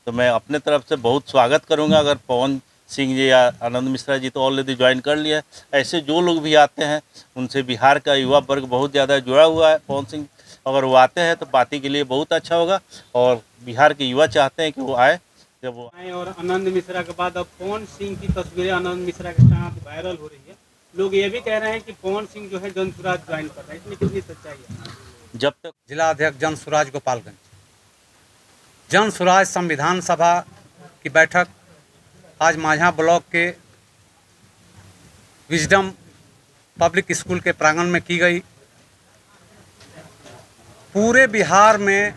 तो मैं अपने तरफ से बहुत स्वागत करूंगा। अगर पवन सिंह जी या आनंद मिश्रा जी तो ऑलरेडी ज्वाइन कर लिया है, ऐसे जो लोग भी आते हैं उनसे बिहार का युवा वर्ग बहुत ज़्यादा जुड़ा हुआ है। पवन सिंह अगर वो आते हैं तो पार्टी के लिए बहुत अच्छा होगा और बिहार के युवा चाहते हैं कि वो आए। जब वो आए और आनंद मिश्रा के बाद अब पवन सिंह की तस्वीरें आनंद मिश्रा के साथ वायरल हो रही है। लोग ये भी कह रहे हैं कि पवन सिंह जो है जनसुराज ज्वाइन कर रहे हैं, इसमें कितनी सच्चाई है? जब तक जिला अध्यक्ष जनसुराज गोपालगंज, जनसुराज संविधान सभा की बैठक आज माझा ब्लॉक के विजडम पब्लिक स्कूल के प्रांगण में की गई। पूरे बिहार में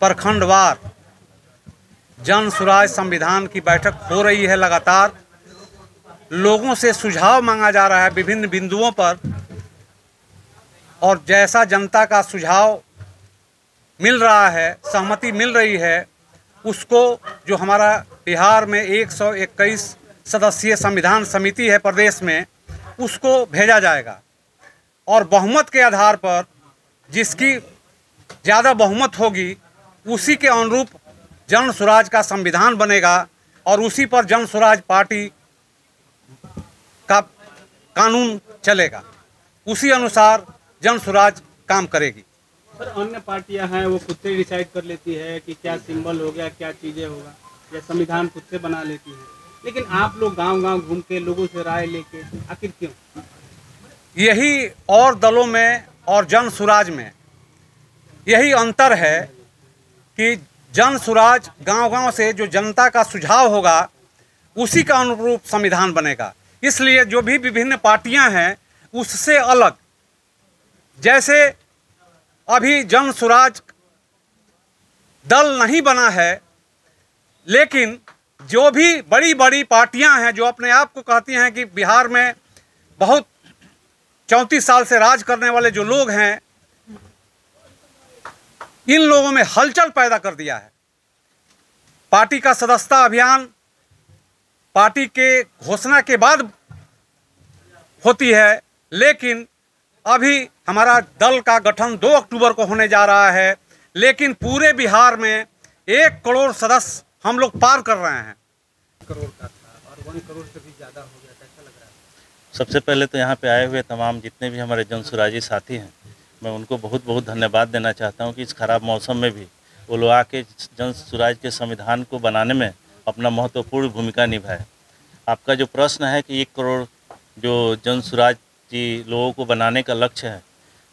प्रखंडवार जनसुराज संविधान की बैठक हो रही है। लगातार लोगों से सुझाव मांगा जा रहा है विभिन्न बिंदुओं पर, और जैसा जनता का सुझाव मिल रहा है, सहमति मिल रही है, उसको जो हमारा बिहार में 121 सदस्यीय संविधान समिति है प्रदेश में, उसको भेजा जाएगा और बहुमत के आधार पर जिसकी ज़्यादा बहुमत होगी उसी के अनुरूप जनसुराज का संविधान बनेगा और उसी पर जनसुराज पार्टी का कानून चलेगा, उसी अनुसार जनसुराज काम करेगी। सर, अन्य पार्टियां हैं वो खुद से डिसाइड कर लेती है कि क्या सिंबल हो गया, क्या चीज़ें होगा, या संविधान खुद से बना लेती है, लेकिन आप लोग गांव-गांव घूम के लोगों से राय लेके, आखिर क्यों? यही और दलों में और जनसुराज में यही अंतर है कि जनसुराज गांव-गांव से जो जनता का सुझाव होगा उसी का अनुरूप संविधान बनेगा। इसलिए जो भी विभिन्न पार्टियां हैं उससे अलग, जैसे अभी जनसुराज दल नहीं बना है, लेकिन जो भी बड़ी बड़ी पार्टियां हैं जो अपने आप को कहती हैं कि बिहार में बहुत 34 साल से राज करने वाले जो लोग हैं, इन लोगों में हलचल पैदा कर दिया है। पार्टी का सदस्यता अभियान पार्टी के घोषणा के बाद होती है, लेकिन अभी हमारा दल का गठन 2 अक्टूबर को होने जा रहा है, लेकिन पूरे बिहार में 1 करोड़ सदस्य हम लोग पार कर रहे हैं। करोड़ का था और 1 करोड़ से भी ज़्यादा हो गया, कैसा लग रहा है? सबसे पहले तो यहाँ पे आए हुए तमाम जितने भी हमारे जनसुराजी साथी हैं, मैं उनको बहुत बहुत धन्यवाद देना चाहता हूँ कि इस खराब मौसम में भी वो लोग आके जनसुराज के संविधान को बनाने में अपना महत्वपूर्ण भूमिका निभाए। आपका जो प्रश्न है कि 1 करोड़ जो जनसुराज जी लोगों को बनाने का लक्ष्य है,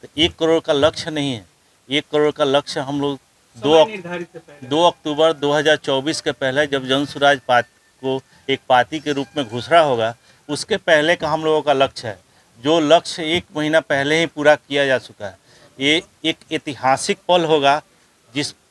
तो 1 करोड़ का लक्ष्य नहीं है। 1 करोड़ का लक्ष्य हम लोग 2 अक्टूबर 2024 के पहले जब जनसुराज को एक पार्टी के रूप में घोषणा होगा, उसके पहले का हम लोगों का लक्ष्य है, जो लक्ष्य 1 महीना पहले ही पूरा किया जा चुका है। ये एक ऐतिहासिक पल होगा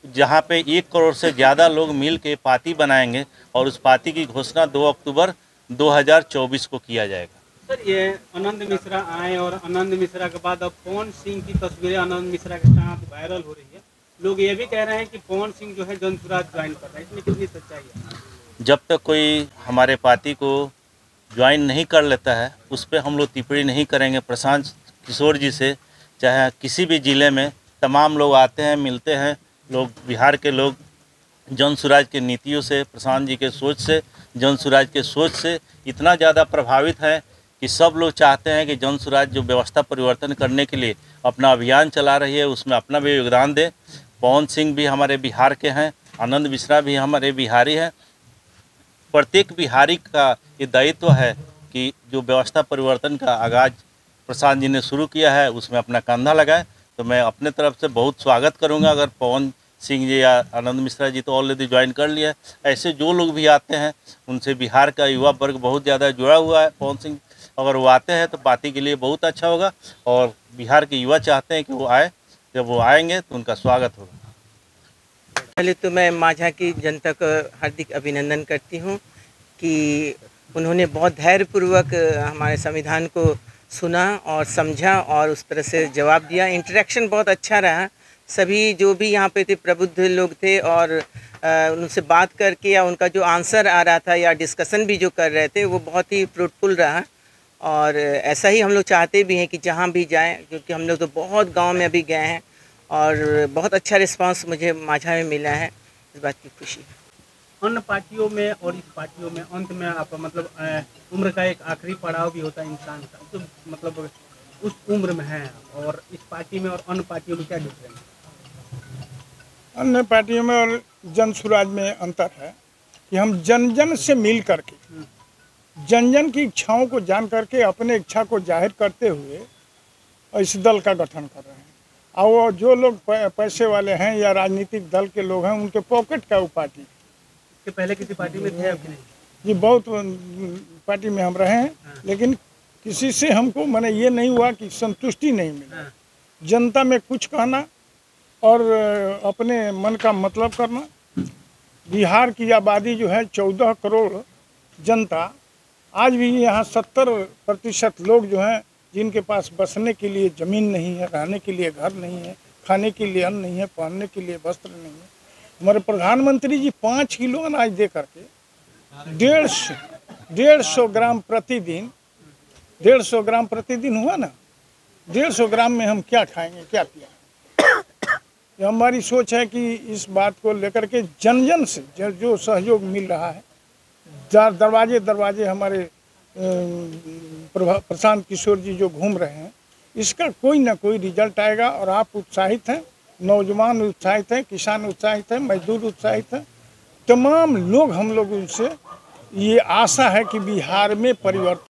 जहाँ पे 1 करोड़ से ज़्यादा लोग मिल के पार्टी बनाएंगे और उस पार्टी की घोषणा 2 अक्टूबर 2024 को किया जाएगा। सर, ये आनंद मिश्रा आए और आनंद मिश्रा के बाद अब पवन सिंह की तस्वीरें आनंद मिश्रा के साथ वायरल हो रही है। लोग ये भी कह रहे हैं कि पवन सिंह जो है जनसुराज ज्वाइन कर रहे हैं, इसमें कितनी सच्चाई है? जब तक कोई हमारे पार्टी को ज्वाइन नहीं कर लेता है उस पर हम लोग टिप्पणी नहीं करेंगे। प्रशांत किशोर जी से चाहे किसी भी ज़िले में तमाम लोग आते हैं, मिलते हैं। लोग बिहार के लोग जनसुराज के नीतियों से, प्रशांत जी के सोच से, जनसुराज के सोच से इतना ज़्यादा प्रभावित हैं कि सब लोग चाहते हैं कि जनसुराज जो व्यवस्था परिवर्तन करने के लिए अपना अभियान चला रही है उसमें अपना भी योगदान दे। पवन सिंह भी हमारे बिहार के हैं, आनंद मिश्रा भी हमारे बिहारी हैं। प्रत्येक बिहारी का ये दायित्व है कि जो व्यवस्था परिवर्तन का आगाज़ प्रशांत जी ने शुरू किया है उसमें अपना कंधा लगाए। तो मैं अपने तरफ से बहुत स्वागत करूंगा। अगर पवन सिंह जी या आनंद मिश्रा जी तो ऑलरेडी ज्वाइन कर लिया है, ऐसे जो लोग भी आते हैं उनसे बिहार का युवा वर्ग बहुत ज़्यादा जुड़ा हुआ है। पवन सिंह अगर वो आते हैं तो पार्टी के लिए बहुत अच्छा होगा और बिहार के युवा चाहते हैं कि वो आए। जब वो आएंगे तो उनका स्वागत होगा। पहले तो मैं माझा की जनता को हार्दिक अभिनंदन करती हूँ कि उन्होंने बहुत धैर्यपूर्वक हमारे संविधान को सुना और समझा और उस तरह से जवाब दिया। इंटरेक्शन बहुत अच्छा रहा। सभी जो भी यहाँ पे थे प्रबुद्ध लोग थे और उनसे बात करके या उनका जो आंसर आ रहा था या डिस्कशन भी जो कर रहे थे वो बहुत ही फ्रूटफुल रहा। और ऐसा ही हम लोग चाहते भी हैं कि जहाँ भी जाएं, क्योंकि हम लोग तो बहुत गांव में अभी गए हैं और बहुत अच्छा रिस्पांस मुझे माझा में मिला है। इस बात की खुशी है। अन्य पार्टियों में और इस पार्टियों में अंत में आप मतलब उम्र का एक आखिरी पड़ाव भी होता है इंसान का, तो मतलब उस उम्र में है, और इस पार्टी में और अन्य पार्टियों में क्या डिफरेंस है? अन्य पार्टियों में और जन स्वराज में अंतर है कि हम जन जन से मिल करके, जन जन की इच्छाओं को जान करके अपने इच्छा को जाहिर करते हुए इस दल का गठन कर रहे हैं। और वो जो लोग पैसे वाले हैं या राजनीतिक दल के लोग हैं, उनके पॉकेट का वो पार्टी। इसके पहले किसी पार्टी में थे आपके? नहीं जी, बहुत पार्टी में हम रहे हैं, लेकिन किसी से हमको माने ये नहीं हुआ कि संतुष्टि नहीं मिली। जनता में कुछ कहना और अपने मन का मतलब करना। बिहार की आबादी जो है 14 करोड़ जनता, आज भी यहाँ 70% लोग जो हैं जिनके पास बसने के लिए ज़मीन नहीं है, रहने के लिए घर नहीं है, खाने के लिए अन्न नहीं है, पहनने के लिए वस्त्र नहीं है। हमारे प्रधानमंत्री जी 5 किलो अनाज दे करके 150 ग्राम प्रतिदिन, 150 ग्राम प्रतिदिन हुआ ना, 150 ग्राम में हम क्या खाएंगे, क्या पिएंगे? ये हमारी सोच है कि इस बात को लेकर के जन जन से जो सहयोग मिल रहा है, दरवाजे दरवाजे हमारे प्रशांत किशोर जी जो घूम रहे हैं, इसका कोई ना कोई रिजल्ट आएगा। और आप उत्साहित हैं, नौजवान उत्साहित हैं, किसान उत्साहित हैं, मजदूर उत्साहित हैं, तमाम लोग हम लोग उनसे ये आशा है कि बिहार में परिवर्तन